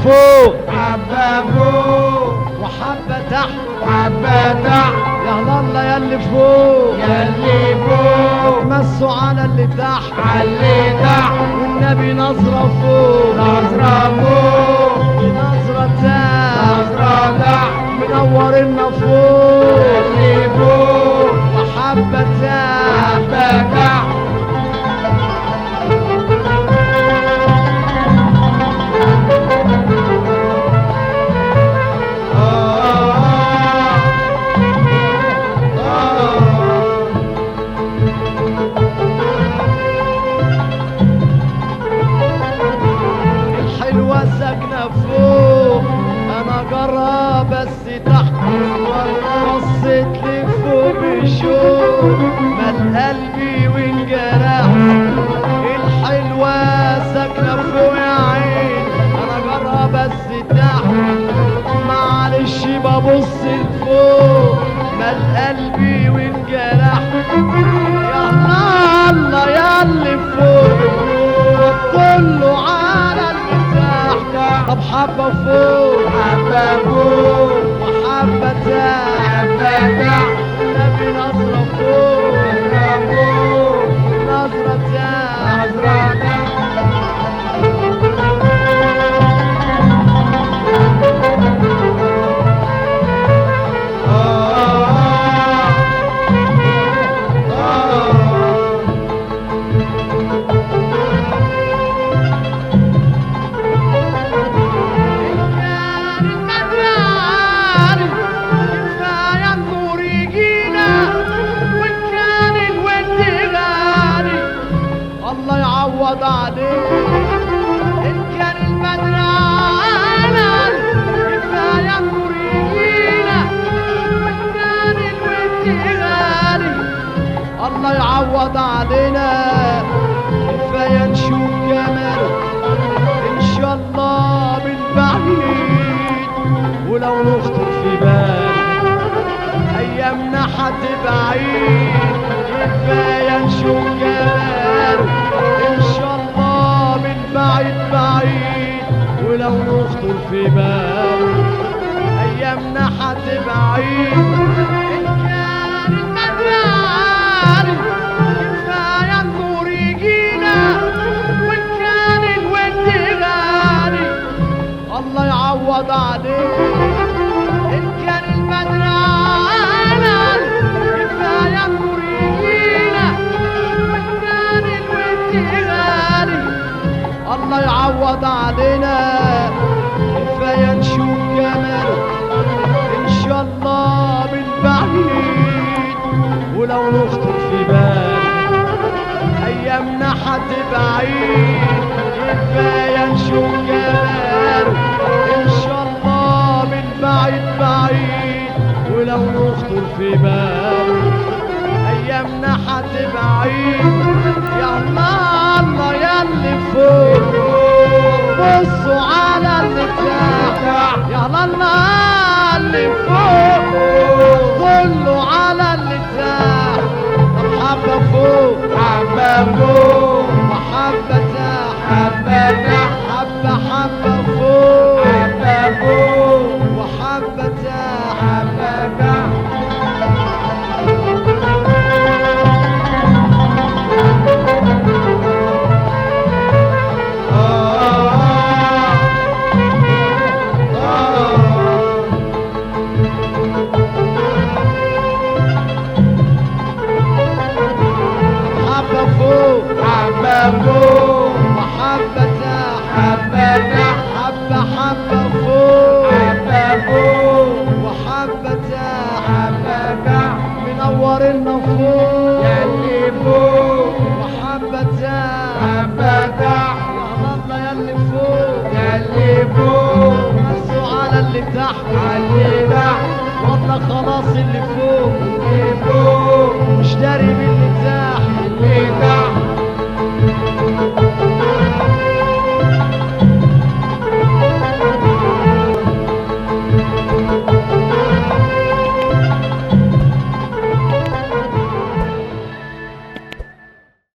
فوق حبة فوق وحبة تحت وحبة تحت يا الله يا اللي فوق ياللي فوق مسوا على اللي تحت علي تحت والنبي نظرة فوق نظرة فوق نظرة تحت نظرة تحت منورنا فوق ياللي فوق وحبة تحت حبة تحت الحلوة ساكنة فوق انا جرى بس تحت بصيت لفوق بشوق مال قلبي وانجرح الحلوة ساكنة فوق يا عين انا جرى بس تحت معلش ببص لفوق مال قلبي وانجرح يا الله يا اللي فوق كله على اللي تحت طب حبة فوق حبة فوق وحبة تحت حبة تحت نبي نظرة فوق نظرة فوق نظرة تحت نظرة تحت كان المدرعاني كفاية النور يجينا وإن كان الود غالي الله يعوض عليه إن كان المدرعاني كفاية النور يجينا وإن كان الود غالي الله يعوض علينا كفاية نشوف جماله ان شاء الله من بعيد ولو نخطر في بال ايامنا هتبقى عيد كفايه نشوف جماله ان شاء الله من بعيد ولو نخطر في بال ايامنا هتبقى عيد ان كان المدرعاني كفايه النور يجينا وان كان الود غالي الله يعوض عليه ان كان المدرعاني كفايه النور يجينا وان كان الود غالي الله يعوض علينا كفايه نشوف جماله ان شاء الله من بعيد ولو نخطر في بال ايامنا هتبقى عيد كفايه نشوف جماله ان شاء الله من بعيد ولو نخطر في بال ايامنا هتبقى عيد يا الله يا اللي فوق بصوا على اللي تحت يا الله اللي فوق كله على اللي تحت طب حبة فوق حبة فوق وحبة تحت حبة تحت حبة فوق حبة فوق وحبة تحت حبة تحت حبة فوق حبة فوق وحبة تحت حبة تحت حبة فوق حبة فوق وحبة تحت حبة تحت منورنا فوق ياللي فوق وحبة تحت حبة تحت يا الله يا اللي فوق ياللي فوق مسوا على اللي تحت علي تحت والله خلاص اللي فوق اللي فوق مش داري باللي تحت اللي تحت